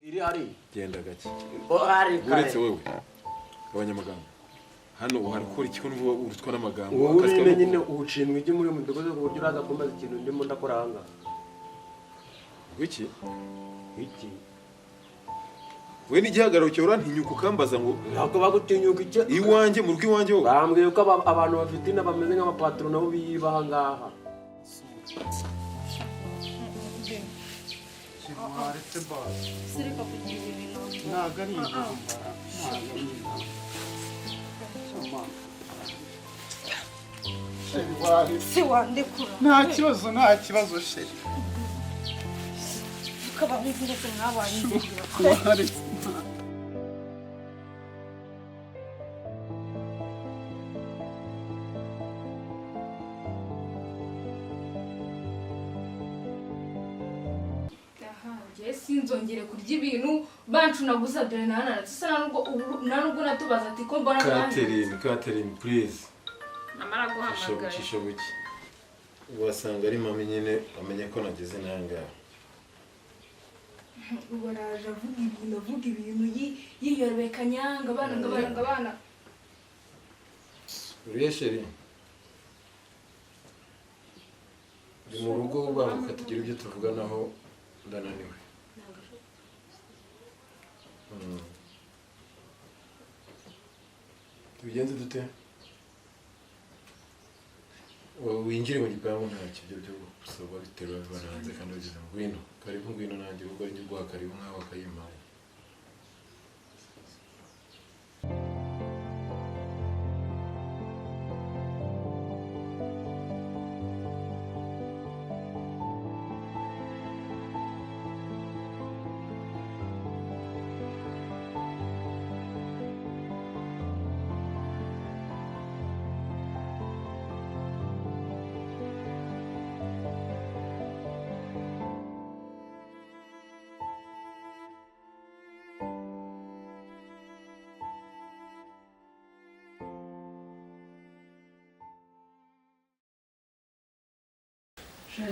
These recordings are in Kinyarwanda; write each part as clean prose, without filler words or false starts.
iri hari genda gake hari uretse wewe abanyamaganga hano uhari gukora iki ko nuvuga urutwa n'amagambo akazi nyine ubucindwe ijye muri mudogoze ku buryo uraza kumaza ikintu ndimo ndakora hanga wiki we n'igihagararo cyo urantinyuka ukambaza ngo ntabwo bagutinyuka icyo iwanjye mu rugo iwanjye wowe bambwiye ko abantu bafite ina bameze nk'abapatron nabo bibaha ngaha Aretse boss. Sirika kugira ibintu. Ntago ari intambara. Si wandikura. Nta kibazo sheri. Ukaba nk'indetse mwabanye. Sinzongere kurya ibintu bancuna gusa dore nana nubwo natubaza ati ko mbona Catherine please namara guhamagara shisho buki wasanga ari mami nyine amenye ko nageze nangaha ubaraje avuga ibintu yiyorebekanya ngabana uriye sheri ndi mu rugo banguka tugira ibyo tuvuganaho ndananiwe tubigenze dute winjire mu gipangu ntacyo ibyo byo gusaba biterura bibana hanze kandi bageze mu ngwino karibu ngwino nanjye ubwo ari guha karibu nk'aho bakayimpaye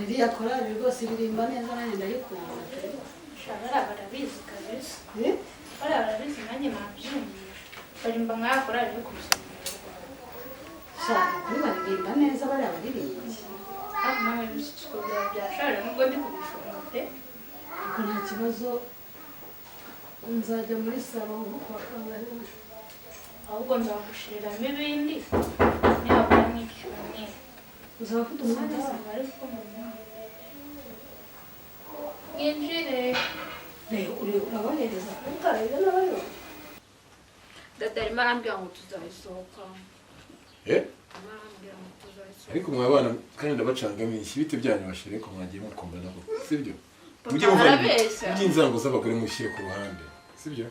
Iriya korali rwose iririmba neza nanjye ndayikunda. Shabara barabizi kabisa. Barabizi nanjye nabyumvise. Barimba nk'aya korali yo kubisomera. Shaka kuri baririmba neza bariya baririmbyi. Ariko nawe bisiko byashaje nubwo ndi kubishonga pe. Ariko nta kibazo nzajya muri salo kwa kangahe. Ahubwo nzagushiriramo ibindi. Niba mwikishoni. Uzaba ufite umwanya ariko Yinjire. Urabohereza utareba n'abayo. Dada arimo arambwira ngo tuzayisohoka. Arambwira ngo tuzayisohoka. ariko mwabana kandi ndabacangamiye ibiti byanyu bashire ko mwagiye mukomba nabo sibyo mujye muvana by'inzango z'abagore mushyire ku ruhande sibyo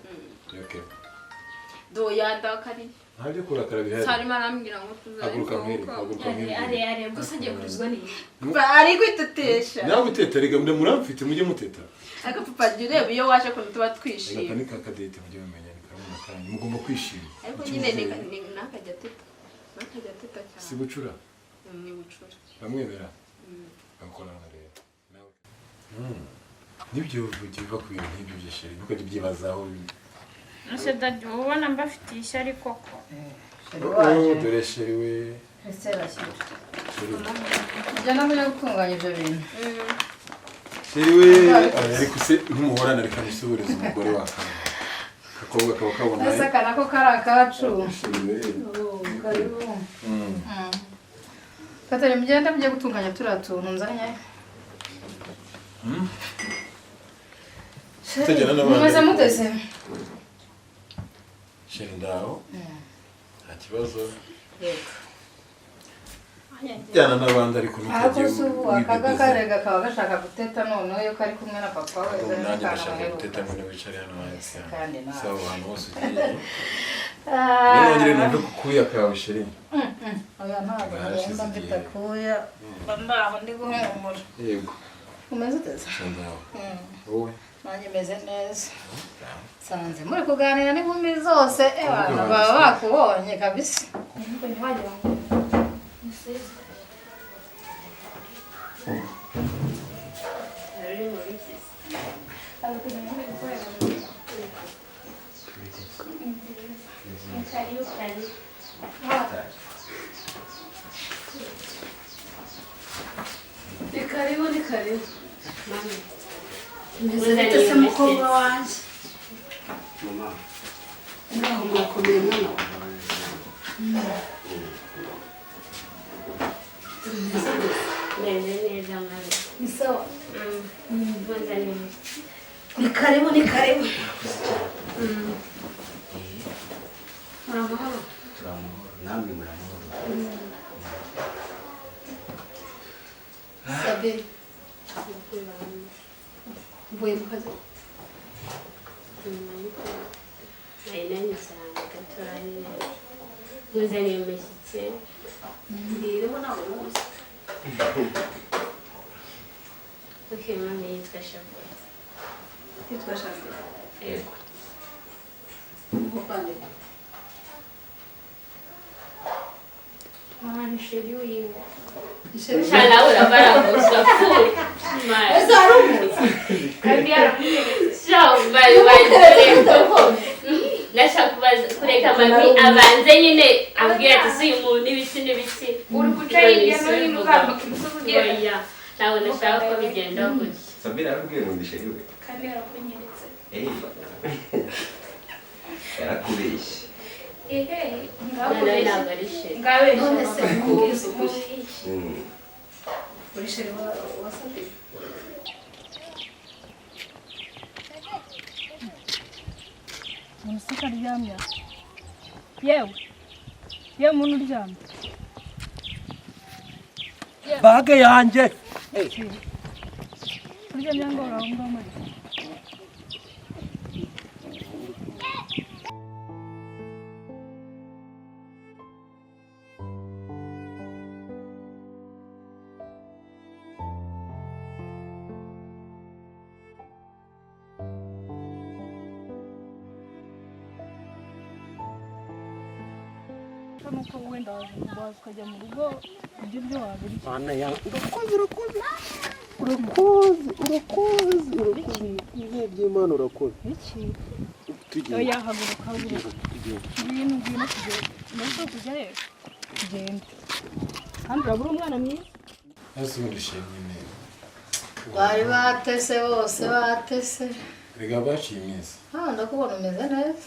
okay do yanda kari ntabyo kurakara bihari sarimo arambwira ngo tuzayisohoka. haguruka mwiri Ari gusa agiye kurizwa ni. Ari kwitetesha. nawe guteta rega muramfite mujye muteta Aka papa jurebe iyo waje ko tuba twishimye. reka ni kakadete mujye mumenya ni kamwe kandi mugomba kwishima Ariko nyine nakajya teta. Nakajya teta cyane. si bucura Ni bucura. bamwemera bakorana rero nawe nibyo biva ku bintu nk'ibyo by'isheri nuko byibazaho Nase dadi ubona mbafitiye ishyari koko. dore sheri we Ese rashyira. Njya namenya gutunganya ibyo bintu. sheri we ariko se nk'umuhorana reka musubirize umugore wakana kakobwa kaba kabona Ese kana ko kari akacu. sheri we Karibu. Katari mugenda mujye gutunganya turiya tuntu nzanye. Tujyana n'abandi. Mumaze muteze. sheri ndaho nta kibazo Yego. jyana n'abandi ariko Ako subu akaga karega kaba gashaka guteta noneho yo kari kumwe na papa we nanjye ndashaka guteta ngo wicare hano hasi kandi nawe. sawa ahantu hose ugiye nongere numve kukuya kawe sheri Oya ntabwo ngomba mbita kuya. Ndaho ndi guhumura. yego Umeze uteze? ndaho wowe Nanjye meze neza. Sanze muri kuganira n'inkumi zose abantu baba bakubonye kabisa. Niko ntiwagira ngo musize. Ari muri iki. Ariko ni muri mukobwa wanjye mama naho mwakomeye mwana neza mwana ni sawa mbonzaniye ni karibu turamahoro namwe muramahoro sabe mvuye mu kazi nari cyane gatoya muzaniye umushyitsi mbiremo ntabwo muzi okay mama yitwa Shafi yitwa Shafi yego umupande mwana sheri wiwe isheri cyane urabaraguza fu mara ese ari umuzi kandi yaramunyeretse bari nashaka kureka mami abanze nyine abwira ati si umuntu n'ibiki uri guca hirya no hino uzambuka imisozi ugenda oya ntabwo nashaka ko bigenda gutya Sabira arabwiye ngo ndisheri we kandi yarakunyeretse yarakubeshye nawe ntabwo ari sheri none se ngabeshya uri sheri wa sabe umusika aryamye yewe muntu uryamye bage yanjye uryamye ngo urahumba muri nuko wenda waza ukajya mu rugo ibyo byo wabirya mana ya urakoze ibihe by'Imana urakoze iki tugiye oya haguruka ngwino kugenda ndetse kujya he tugende kandi urabura umwana mwiza hasi urishimye neza bari batese bose batese rega baciye iminsi ndakubona umeze neza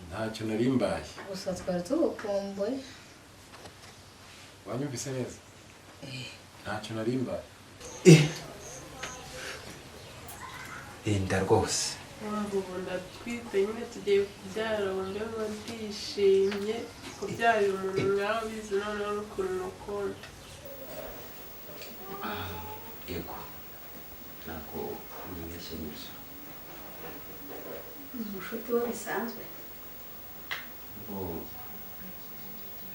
ntacyo nari mbaye gusa twari tugukumbuye wanyumvise neza ntacyo nari mbaye enda rwose ubu ndatwite nyine tugiye kubyara ubundi ndishimye kubyarira umuntu nkawe ubizi noneho n'ukuntu mukunda yego ntabwo nibeshye nibyo umushuti we bisanzwe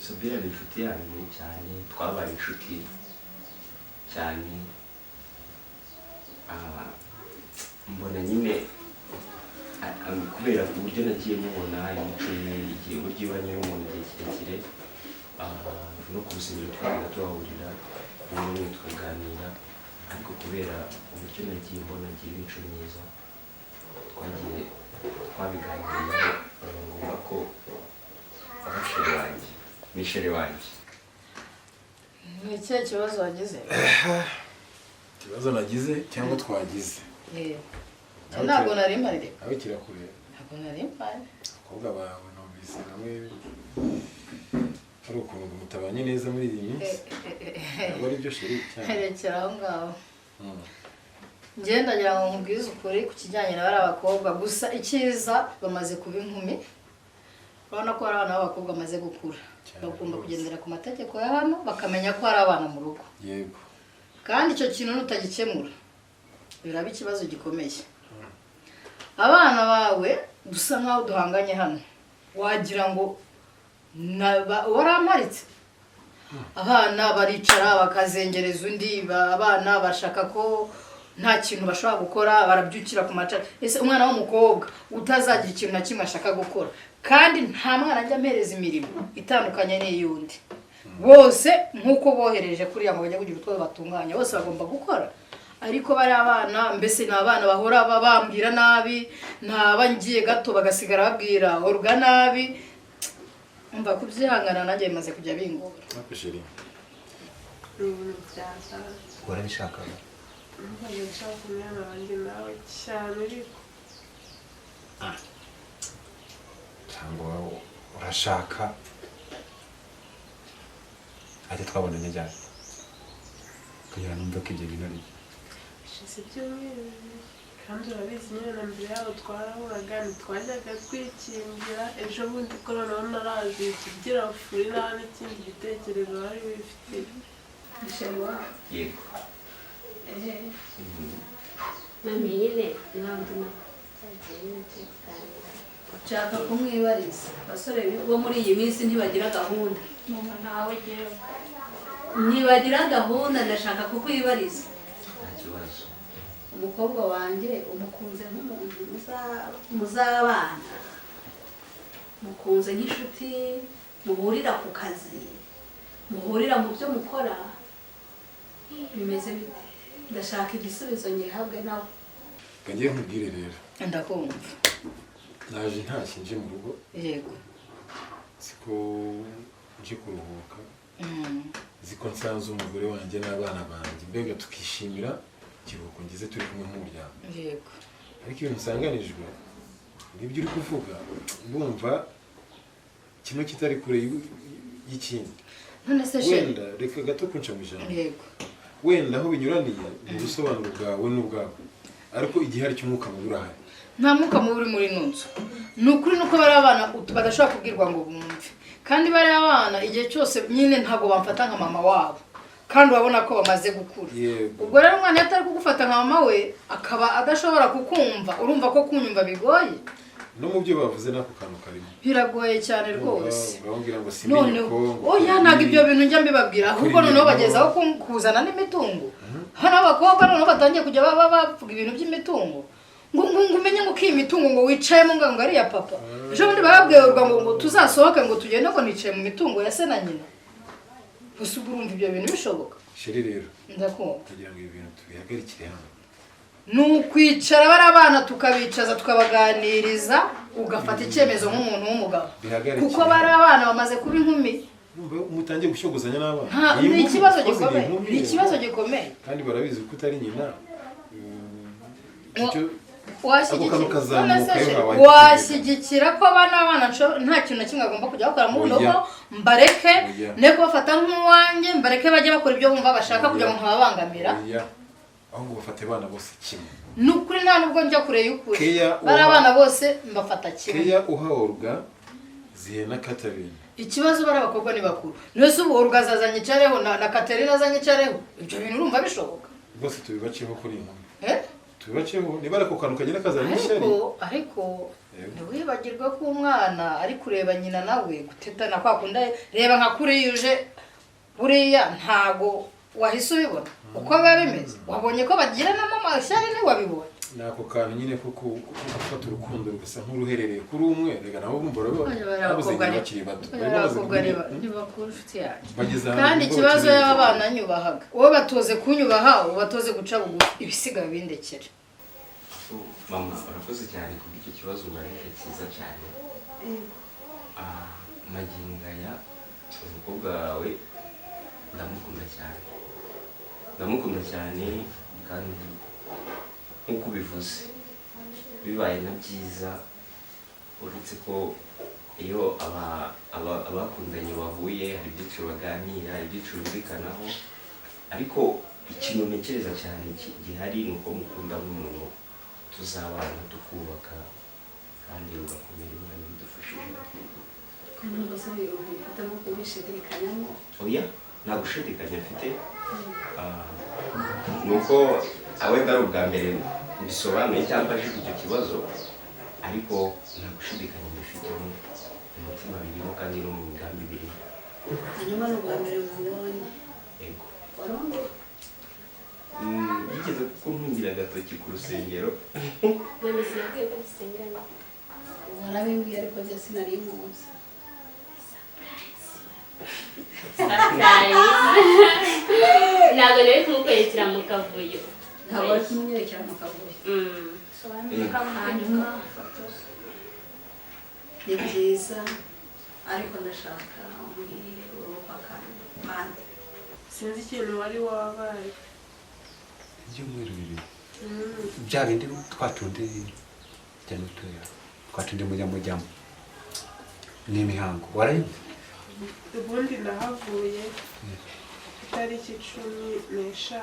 Sabira ni inshuti yanjye cyane twabaye inshuti cyane mbona nyine kubera uburyo nagiye mubona imico ye igihe uburyo ibanye n'umuntu igihe kirekire no ku rusengero twajyaga tuhahurira rimwe tukaganira ariko kubera uburyo nagiye mbona agira imico myiza twabiganiriyeho ngombwa ko abasheri wanjye misheri wanjye ni ikihe kibazo wagize ikibazo nagize cyangwa twagize ntabwo nari mpari aho kirakureba ntabwo nari mpari abakobwa bawe numvise bamwe hari ukuntu mutabanye neza muri iyi minsi ntabwo ari byo sheri cyane herekera aho ngaho ngenda ndagira ngo nkubwize ukuri ku kijyanye na bariya bakobwa gusa icyiza bamaze kuba inkumi urabona ko hari abana b'abakobwa bamaze gukura bagomba kugendera ku mategeko ya hano bakamenya ko hari abana mu rugo yego kandi icyo kintu nutagikemura biraba ikibazo gikomeye abana bawe dusa nkaho duhanganye hano wagira ngo waramparitse abana baricara bakazengereza undi abana bashaka ko nta kintu bashobora gukora barabyukira ku macari ese umwana w'umukobwa utazagira ikintu na kimwe ashaka gukora kandi nta mwana ajya ampereza imirimo itandukanye n'iy'undi bose nk'uko bohereje kuriya ngo bajya kugira utwo batunganya bose bagomba gukora ariko bari abana mbese ni abana bahora bambwira nabi ntaba ngiye gato bagasigara babwira oruga nabi mva kubyihangana nanjye bimaze kujya bingora sheri ni ibintu byazaza warabishakaga ntabwo nshaka umwana wanjye nawe cyane ariko arashaka ajya twabonanye ryari kugira numve ko ibyo bintu ari bishize ibyumweru kandi urabizi nyine na mbere yaho twarahuraga ntitwajyaga twikingira ejo bundi ko noneho naraje tugira furi nta n'ikindi gitekerezo wari wifitiye yego mami nyine ntabwo nagiye nyine tuganira nshaka kumwibariza abasore bo muri iyi minsi ntibagira gahunda nawe jyewe ntibagira gahunda ndashaka kukwibariza nta kibazo umukobwa wanjye umukunze nk'umuntu muzabana mukunze nk'inshuti muhurira ku kazi muhurira mu byo mukora bimeze bite ndashaka igisubizo nyihabwe nawe ngiye nkubwire rero ndakumva naje ntashye nje mu rugo yego siko nje kuruhuka ziko nsanze umugore wanjye n'abana banjye mbega tukishimira ikiruhuko ngize turi kumwe nk'umuryango yego ariko ibintu nsanganijwe n'ibyo uri kuvuga ndumva kimwe kitari kure y'ikindi none se wenda reka gato kunca mu ijambo yego wenda aho binyuraniye ni ubusobanuro bwawe n'ubwabo ariko igihari cy'umwuka mubi urahari nta mwuka mubi uri muri ino nzu ni ukuri nuko bari abana badashobora kubwirwa ngo bumve kandi bari abana igihe cyose nyine ntabwo bamfata nka mama wabo kandi urabona ko bamaze gukura ubwo rero umwana iyo atari kugufata nka mama we akaba adashobora kukumva urumva ko kunyumva bigoye no mu byo bavuze n'ako kantu karimo biragoye cyane rwose none oya ntabwo ibyo bintu njya mbibabwira ahubwo noneho bagezaho kuzana n'imitungo hano abakobwa noneho batangiye kujya bavuga ibintu by'imitungo ngo umenye ngo iyi mitungo ngo wicayemo ngo ari iya papa ejo bundi barabwirwa ngo tuzasohoke ngo tugende ngo nicaye mu mitungo ya se na nyina gusa ubwo urumva ibyo bintu bishoboka sheri rero ndakumva kugira ngo ibi bintu tubihagarikire hano ni ukwicara bari abana tukabicaza tukabaganiriza ugafata icyemezo nk'umuntu w'umugabo kuko bari abana bamaze kuba inkumi mutangiye gushyogozanya n'abana ni ikibazo gikomeye ni ikibazo gikomeye kandi barabizi ko utari nyina washyigikira ko abana nta kintu na kimwe bagomba kujya bakora mu rugo mbareke ne kubafata nk'uwanjye mbareke bajye bakora ibyo bumva bashaka kugira ngo ntababangamira ahubwo bafate abana bose kimwe ni ukuri nta nubwo njya kure y'ukuri bari abana bose mbafata kimwe keya uhaorwa zihe na Katarina ikibazo bari abakobwa ni bakuru niwe se ubu Olga azazanye icareho na Katarina azanye icareho ibyo bintu urumva bishoboka bose tubibaceho kuri inkumi tubibaceho niba ariko kantu kagenda kazana ishyari ariko ntiwibagirwe ko umwana ari kureba nyina nawe gutetana kwa kunda reba nka kuri yuje buriya ntago wahise ubibona uko biba bimeze wabonye ko bagira na mama ishyari ntiwabibonye nako kantu nyine ko gufata urukundo rugasa nk'uruherereye kuri umwe rega nawe urumva urabuze bakiri bato ntibakuru inshuti yanjye kandi ikibazo y'abana nyubahaga wowe batoze kunyubaha ubatoze guca bugufi ibisigaye bindekere mama urakoze cyane kuri icyo kibazo umarira cyiza cyane magingaya umukobwa wawe ndamukunda cyane kandi nk'uko ubivuze bibaye na byiza uretse ko iyo abakundanye bahuye hari byinshi baganira hari byinshi bumvikanaho ariko ikintu ntekereza cyane gihari ni uko mukunda nk'umuntu tuzabana tukubaka kandi ugakomera Imana bidufashije ntabwo se uhitamo kubishidikanyamo oya nta gushidikanya mfite ni uko wenda ari ubwa mbere bisobanuye cyangwa ajije icyo kibazo ariko nta gushidikanya mbifitemo umutima birimo kandi no mu migambi birimo hanyuma ni ubwa mbere mubonye yego warongo yigeze kuko nkungira agatoki ku rusengero none sinabwiye ko dusengana warabimbwiye ariko njye sinari muzi ntabwo nari kumukwerekera mu kavuyo ntabwo ari kumwerekera mu kavuyo ni byiza ariko ndashaka umbwire uruhuka kandi sinzi ikintu wari wabaye ibyumweru bibiri bya bindi twatundi cyane utuya twatundi mujyamo n'imihango warayibye ubundi nahavuye itariki 15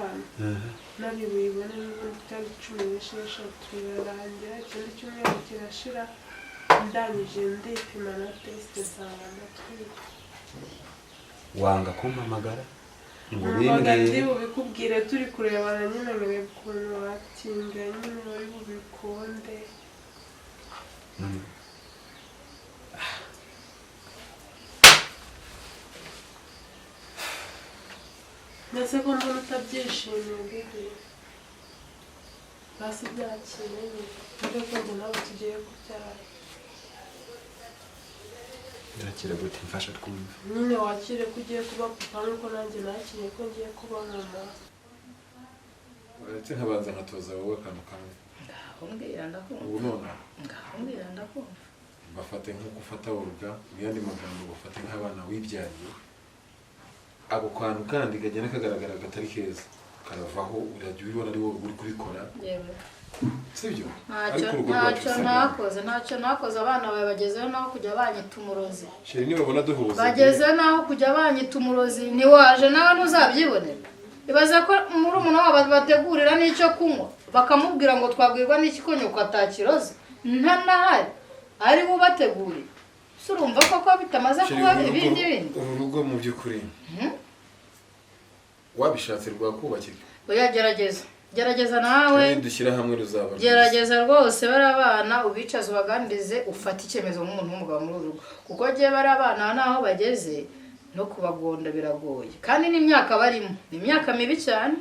nari buyibone n'ubundi itariki 16 birarangira ikindi cyumweru kirashira ndangije ndipima na tesite nsanga ndatwite. wanga kumpamagara ngo Umvaga ndi bimbwire bubikubwire turi kurebana nyine nkareba ukuntu watinga nyine wari bubikunde. Mbese ko mbona utabyishimiye bibi basi byakire nyine ko ngo nawe tugiye kubyara. ndakira gute mfasha twumve Nyine wakire ko ugiye kuba papa nuko nanjye nakiriye ko ngiye kuba mama. uretse nkabanza nkatoza wowe akantu kamwe ngaho mbwira ndakumva ubu none ngaho mbwira ndakumva bafate nk'uko ufata woga mu yandi magambo bafate nk'abana wibyariye ako kantu kandi kagenda kagaragara gatari keza karavaho urajya ubibona ari wowe uri kubikora yewe sibyo ntacyo nakoze abana bawe bagezeho naho kujya banyita umurozi sheri nibabona duhuza bageze naho kujya banyita umurozi ntiwaje nawe ntuzabyibonera ibaze ko muri umuntu wabo bategurira n'icyo kunywa bakamubwira ngo twabwirwa n'iki ko nyoko atakiroze ntanahari ari we ubateguriye si urumva koko bitamaze kuba ibindi bindi uru rugo mu by'ukuri wabishatse rwakubakirwa oya gerageza nawe dushyira hamwe ruzaba gerageza rwose bari abana ubicaze ubaganirize ufate icyemezo nk'umuntu w'umugabo muri uru rugo kuko giye bari abana naho bageze no kubagonda biragoye kandi n'imyaka barimo ni imyaka mibi cyane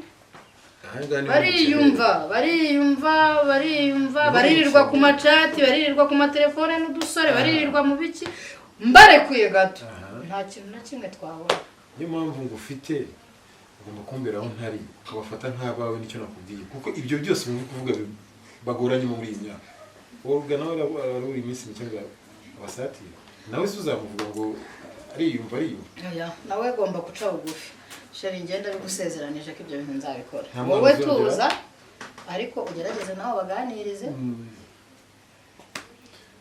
bariyumva baririrwa ku macati baririrwa ku matelefone n'udusore baririrwa mu biki mbarekuye gato nta kintu na kimwe twabona niyo mpamvu ngo ufite ugomba kumbera aho ntari ukabafata nk'abawe nicyo nakubwiye kuko ibyo byose muri kuvuga bagoranye muri iyi myaka wowe nawe arabura iminsi mike ngo abasatire nawe se uzamuvuga ngo ariyumva nawe agomba guca bugufi sheri ngenda bigusezeranije ko ibyo bintu nzabikora wowe tuza ariko ugerageze nawe baganirize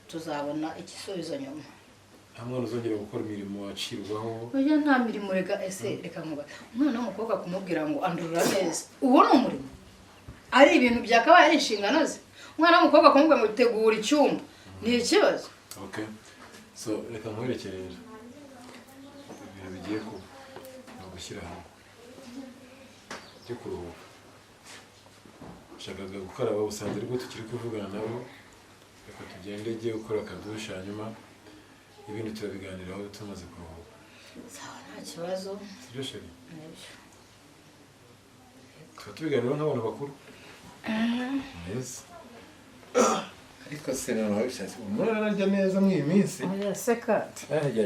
tuzabona igisubizo nyuma nta mwana uzongera gukora imirimo wacirwaho oya nta mirimo reka reka nkuba umwana w'umukobwa kumubwira ngo andurura neza uwo ni umurimo ari ibintu byakabaye ari inshingano ze umwana w'umukobwa kumubwira ngo tegura icyumba ni ikibazo okay so reka nkwerekereje ibintu bigiye kuba ni ugushyira hamwe byo kuruhuka ushakaga gukaraba usanze ariko tukiri kuvugana nabo reka tugende ugiye gukora akadusha hanyuma ibintu turabiganiraho tumaze kuruhuka sawa nta kibazo sibyo sheri tuba tubiganiraho nk'abantu bakuru neza ariko se nawe wabishatse umwana ararya neza mw'iyi minsi seka ajya